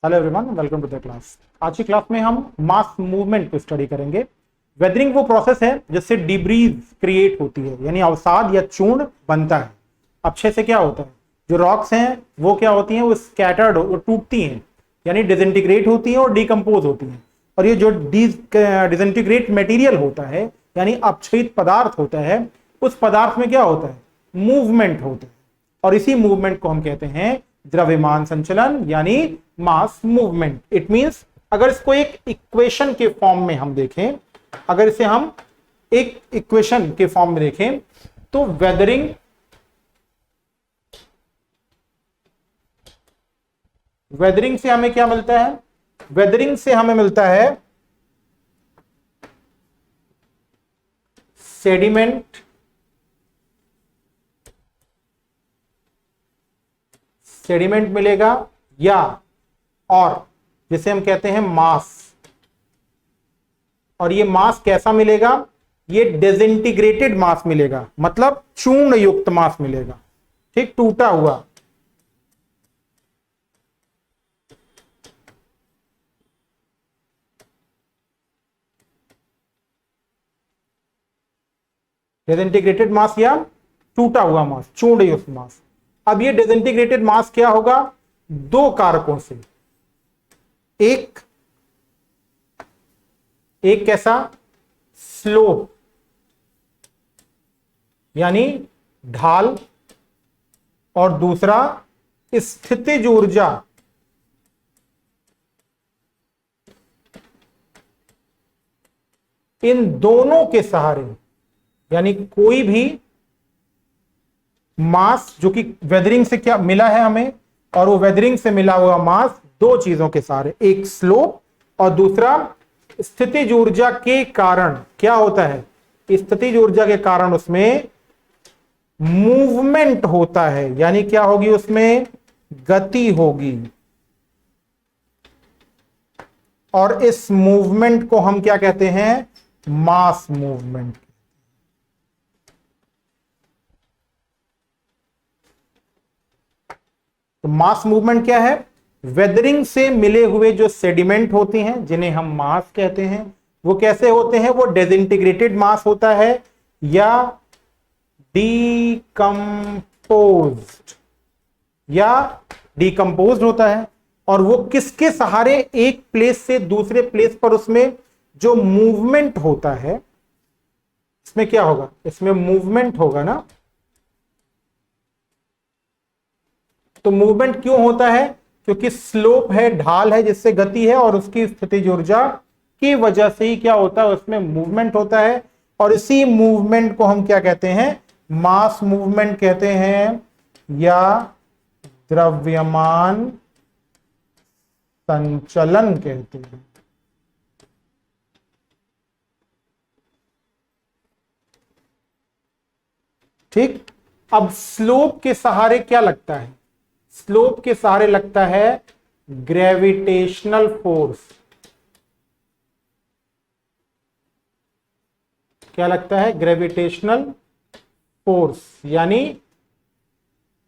Hello everyone, welcome to the class. आज की class में हम मास मूवमेंट को स्टडी करेंगे। वेदरिंग वो प्रोसेस है जिससे डिब्रीज क्रिएट होती है, यानी अवसाद या चूर्ण बनता है। अक्षय से क्या होता है, जो रॉक्स हैं वो क्या होती हैं, वो स्कैटर्ड वो टूटती हैं, यानी डिसइंटीग्रेट होती हैं और डिकम्पोज होती हैं। और ये जो डिसइंटीग्रेट मटेरियल होता है यानी अपक्षयित पदार्थ होता है, उस पदार्थ में क्या होता है, मूवमेंट होता है। और इसी मूवमेंट को हम कहते हैं द्रव्यमान संचलन यानी मास मूवमेंट। इट मींस अगर इसको एक इक्वेशन के फॉर्म में हम देखें, अगर इसे हम एक इक्वेशन के फॉर्म में देखें तो वेदरिंग से हमें क्या मिलता है, वेदरिंग से हमें मिलता है सेडिमेंट, सेडिमेंट मिलेगा, या और जिसे हम कहते हैं मास। और ये मास कैसा मिलेगा, ये डिसइंटीग्रेटेड मास मिलेगा, मतलब चूर्ण युक्त मास मिलेगा, ठीक, टूटा हुआ। डिसइंटीग्रेटेड मास या टूटा हुआ मास, चूर्ण युक्त मास। अब ये डिसइंटीग्रेटेड मास क्या होगा, दो कारकों से। एक कैसा, स्लोप यानी ढाल, और दूसरा स्थितिज ऊर्जा इन दोनों के सहारे, यानी कोई भी मास जो कि वेदरिंग से क्या मिला है हमें, और वो वेदरिंग से मिला हुआ मास दो चीजों के सहारे, एक स्लोप और दूसरा स्थितिज ऊर्जा के कारण क्या होता है, स्थितिज ऊर्जा के कारण उसमें मूवमेंट होता है, यानी क्या होगी, उसमें गति होगी। और इस मूवमेंट को हम क्या कहते हैं, मास मूवमेंट। तो मास मूवमेंट क्या है, वेदरिंग से मिले हुए जो सेडिमेंट होती हैं जिन्हें हम मास कहते हैं, वो कैसे होते हैं, वो डिसइंटीग्रेटेड मास होता है या डीकंपोज्ड होता है। और वो किसके सहारे, एक प्लेस से दूसरे प्लेस पर उसमें जो मूवमेंट होता है, इसमें क्या होगा, इसमें मूवमेंट होगा ना। तो मूवमेंट क्यों होता है, क्योंकि स्लोप है, ढाल है जिससे गति है, और उसकी स्थितिज ऊर्जा की वजह से ही क्या होता है, उसमें मूवमेंट होता है। और इसी मूवमेंट को हम क्या कहते हैं, मास मूवमेंट कहते हैं या द्रव्यमान संचलन कहते हैं। ठीक। अब स्लोप के सहारे क्या लगता है, स्लोप के सहारे लगता है ग्रेविटेशनल फोर्स। क्या लगता है, ग्रेविटेशनल फोर्स यानी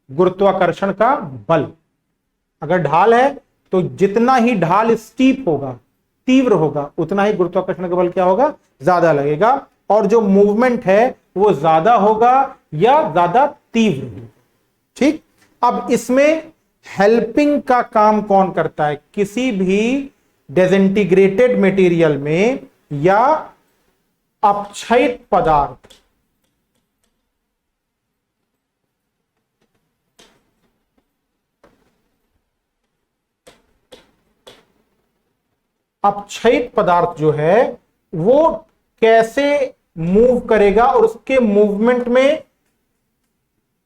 गुरुत्वाकर्षण का बल। अगर ढाल है तो जितना ही ढाल स्टीप होगा, तीव्र होगा, उतना ही गुरुत्वाकर्षण का बल क्या होगा, ज्यादा लगेगा। और जो मूवमेंट है वो ज्यादा होगा या ज्यादा तीव्र होगा। ठीक। अब इसमें हेल्पिंग का काम कौन करता है, किसी भी डिसइंटीग्रेटेड मटेरियल में या अपक्षयित पदार्थ, अपक्षयित पदार्थ जो है वो कैसे मूव करेगा और उसके मूवमेंट में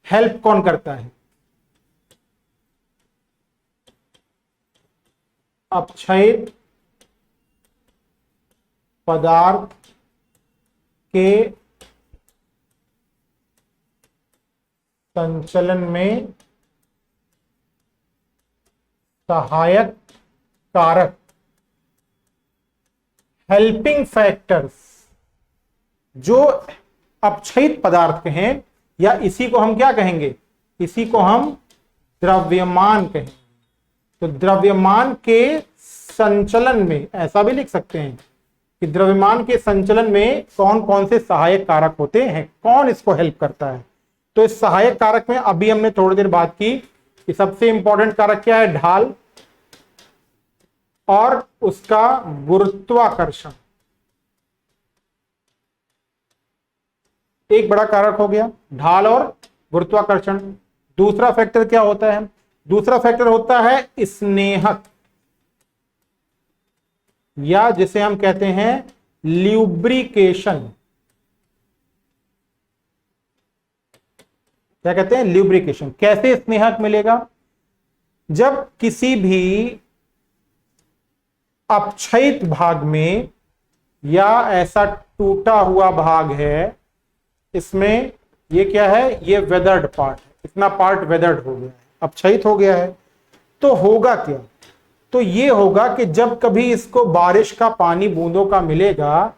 हेल्प कौन करता है, अपक्षयित पदार्थ के संचलन में सहायक कारक, हेल्पिंग फैक्टर्स, जो अपक्षयित पदार्थ के हैं, या इसी को हम क्या कहेंगे, इसी को हम द्रव्यमान कहेंगे। तो द्रव्यमान के संचलन में ऐसा भी लिख सकते हैं कि द्रव्यमान के संचलन में कौन कौन से सहायक कारक होते हैं, कौन इसको हेल्प करता है। तो इस सहायक कारक में अभी हमने थोड़ी देर बात की कि सबसे इंपॉर्टेंट कारक क्या है, ढाल और उसका गुरुत्वाकर्षण। एक बड़ा कारक हो गया ढाल और गुरुत्वाकर्षण। दूसरा फैक्टर क्या होता है, दूसरा फैक्टर होता है स्नेहक, या जिसे हम कहते हैं ल्यूब्रिकेशन। क्या कहते हैं, ल्यूब्रिकेशन। कैसे स्नेहक मिलेगा, जब किसी भी अपक्षयित भाग में या ऐसा टूटा हुआ भाग है, इसमें ये क्या है, ये वेदर्ड पार्ट है, इतना पार्ट वेदर्ड हो गया है, अपक्षयित हो गया है, तो होगा क्या, तो ये होगा कि जब कभी इसको बारिश का पानी बूंदों का मिलेगा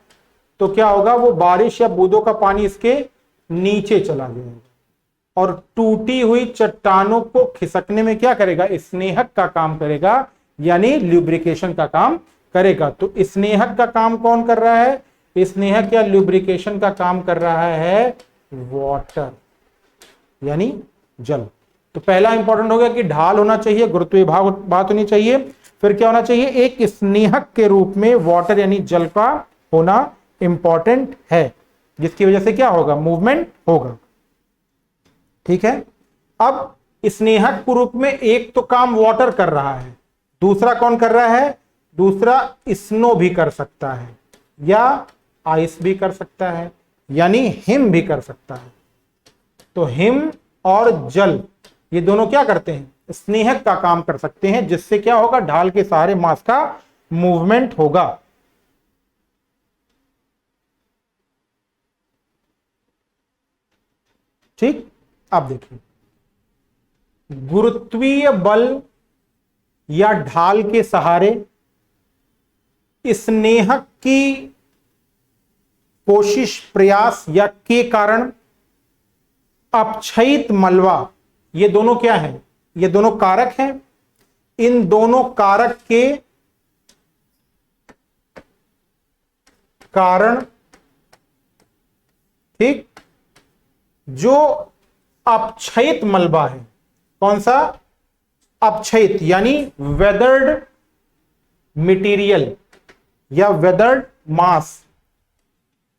तो क्या होगा, वो बारिश या बूंदों का पानी इसके नीचे चला जाएगा और टूटी हुई चट्टानों को खिसकने में क्या करेगा, स्नेहक का काम करेगा, यानी ल्यूब्रिकेशन का काम करेगा। तो स्नेहक का काम कौन कर रहा है, स्नेहक या ल्यूब्रिकेशन का काम कर रहा है वाटर, यानी जल। तो पहला इंपॉर्टेंट हो गया कि ढाल होना चाहिए, गुरुत्वीय बात होनी चाहिए, फिर क्या होना चाहिए, एक स्नेहक के रूप में वाटर यानी जल का होना इंपॉर्टेंट है, जिसकी वजह से क्या होगा, मूवमेंट होगा। ठीक है, अब स्नेहक के रूप में एक तो काम वाटर कर रहा है, दूसरा कौन कर रहा है, दूसरा स्नो भी कर सकता है या आइस भी कर सकता है, यानी हिम भी कर सकता है। तो हिम और जल ये दोनों क्या करते हैं, स्नेहक का काम कर सकते हैं, जिससे क्या होगा, ढाल के सहारे मास का मूवमेंट होगा। ठीक, अब देखिए, गुरुत्वीय बल या ढाल के सहारे स्नेहक की कोशिश, प्रयास या के कारण अपक्षयित मलबा, ये दोनों क्या हैं, ये दोनों कारक हैं। इन दोनों कारक के कारण, ठीक, जो अपक्षयित मलबा है, कौन सा, अपक्षयित यानी वेदर्ड मटेरियल या वेदर्ड मास,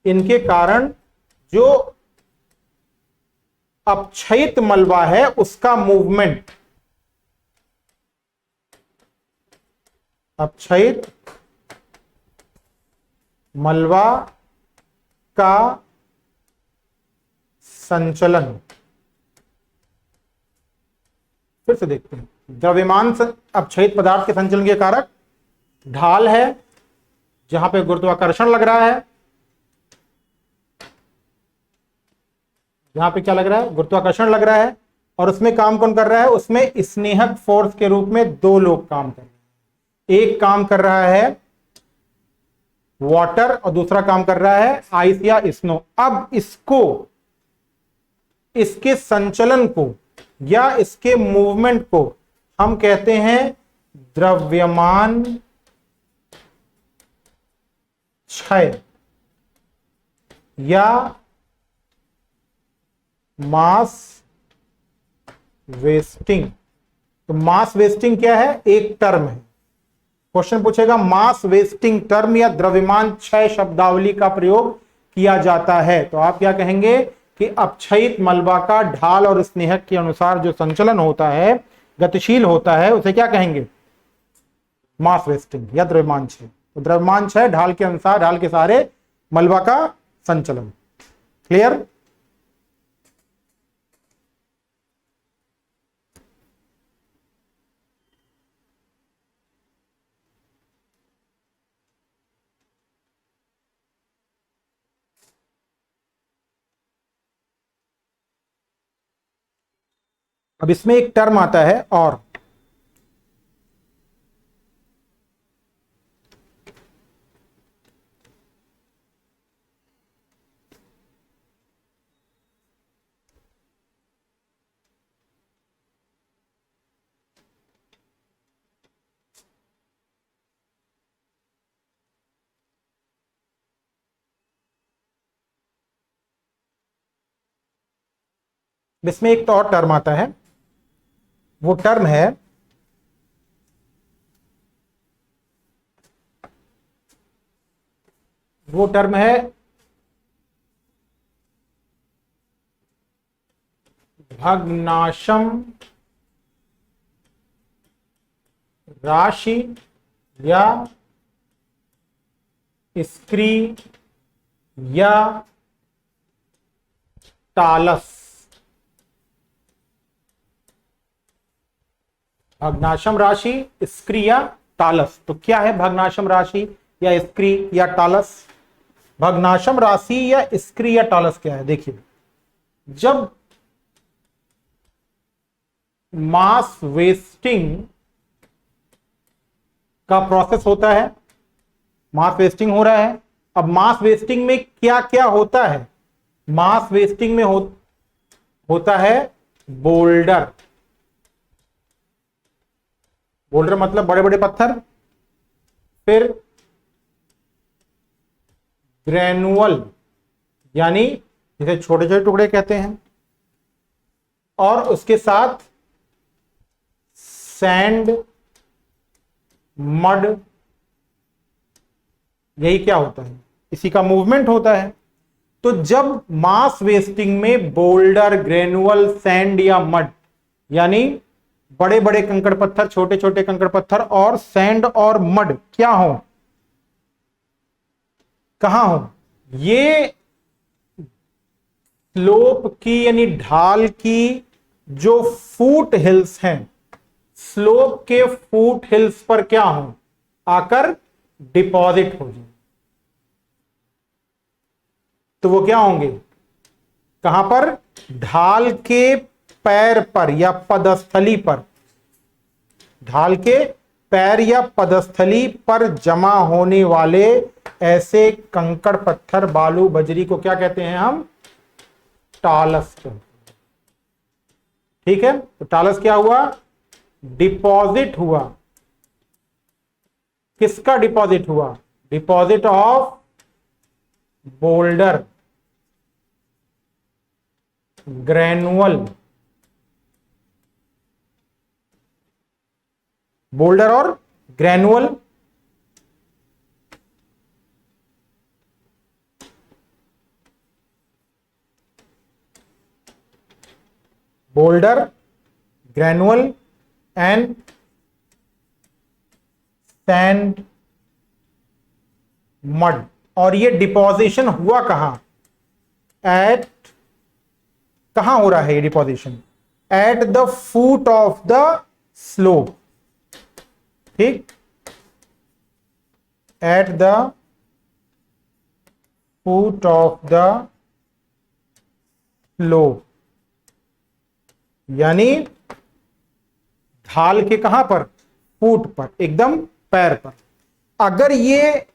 इनके कारण जो अपक्षयित मलबा है उसका मूवमेंट, अपक्षयित मलबा का संचलन। फिर से देखते हैं, द्रव्यमान अपक्षयित पदार्थ के संचलन के कारक ढाल है, जहां पे गुरुत्वाकर्षण लग रहा है, यहां पे क्या लग रहा है, गुरुत्वाकर्षण लग रहा है, और उसमें काम कौन कर रहा है, उसमें स्नेहक फोर्स के रूप में दो लोग काम कर रहे हैं। एक काम कर रहा है वाटर और दूसरा काम कर रहा है आइस या स्नो। अब इसको, इसके संचलन को या इसके मूवमेंट को हम कहते हैं द्रव्यमान क्षय या मास वेस्टिंग। तो मास वेस्टिंग क्या है, एक टर्म है, क्वेश्चन पूछेगा मास वेस्टिंग टर्म या द्रव्यमान क्षय शब्दावली का प्रयोग किया जाता है, तो आप क्या कहेंगे कि अपक्षयित मलबा का ढाल और स्नेहक के अनुसार जो संचलन होता है, गतिशील होता है, उसे क्या कहेंगे, मास वेस्टिंग या द्रव्यमान क्षय। तो द्रव्यमान क्षय ढाल के अनुसार, ढाल के सहारे मलबा का संचलन। क्लियर। अब इसमें एक टर्म आता है और, इसमें एक तो और टर्म आता है, वो टर्म है भग्नाशम राशि या स्क्री या टालस। भग्नाशम राशि, स्क्री या टालस। तो क्या है भग्नाशम राशि या स्क्री या टालस? भग्नाशम राशि या स्क्री या टालस क्या है? देखिए, जब मास वेस्टिंग का प्रोसेस होता है, मास वेस्टिंग हो रहा है। अब मास वेस्टिंग में क्या क्या होता है? मास वेस्टिंग में होता है बोल्डर। बोल्डर मतलब बड़े बड़े पत्थर। फिर ग्रेनुअल यानी जिसे छोटे छोटे टुकड़े कहते हैं, और उसके साथ सैंड, मड, यही क्या होता है? इसी का मूवमेंट होता है। तो जब मास वेस्टिंग में बोल्डर, ग्रेनुअल, सैंड या मड यानी बड़े बड़े कंकड़ पत्थर, छोटे छोटे कंकड़ पत्थर और सैंड और मड क्या हो, कहां हो? ये स्लोप की यानी ढाल की जो फुट हिल्स हैं, स्लोप के फुट हिल्स पर क्या हो, आकर डिपॉजिट हो जाए। तो वो क्या होंगे? कहां पर? ढाल के पैर पर या पदस्थली पर। ढाल के पैर या पदस्थली पर जमा होने वाले ऐसे कंकड़ पत्थर, बालू, बजरी को क्या कहते हैं हम? टालस कहते हैं। ठीक है, तो टालस क्या हुआ? डिपॉजिट हुआ। किसका डिपॉजिट हुआ? Deposit of boulder, granule, boulder और granule, boulder, granule and sand, mud. और ये डिपोजिशन हुआ कहां? एट, कहां हो रहा है ये deposition? At the foot of the slope. ठीक, at the foot of the slope यानी ढाल के कहां पर? फुट पर, एकदम पैर पर। अगर ये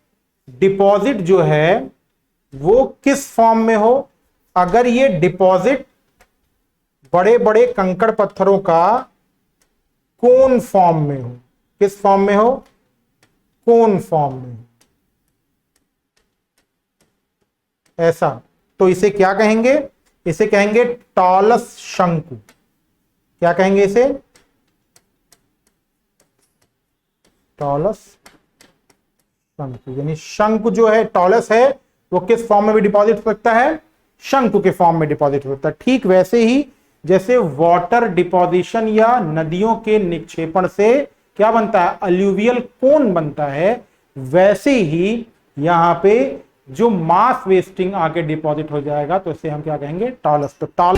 डिपॉजिट जो है वो किस फॉर्म में हो? अगर ये डिपॉजिट बड़े बड़े कंकड़ पत्थरों का कोन फॉर्म में हो, किस फॉर्म में हो? कोन फॉर्म में हो, ऐसा, तो इसे क्या कहेंगे? इसे कहेंगे टॉलस शंकु। क्या कहेंगे इसे? टॉलस शंकु। यानी शंकु जो है, टॉलस है, वो किस फॉर्म में भी डिपॉजिट हो सकता है? शंकु के फॉर्म में डिपॉजिट हो सकता है। ठीक वैसे ही जैसे वाटर डिपोजिशन या नदियों के निक्षेपण से क्या बनता है? अलुवियल कोन बनता है। वैसे ही यहां पे जो मास वेस्टिंग आके डिपॉजिट हो जाएगा तो इसे हम क्या कहेंगे? टॉलस। तो टॉल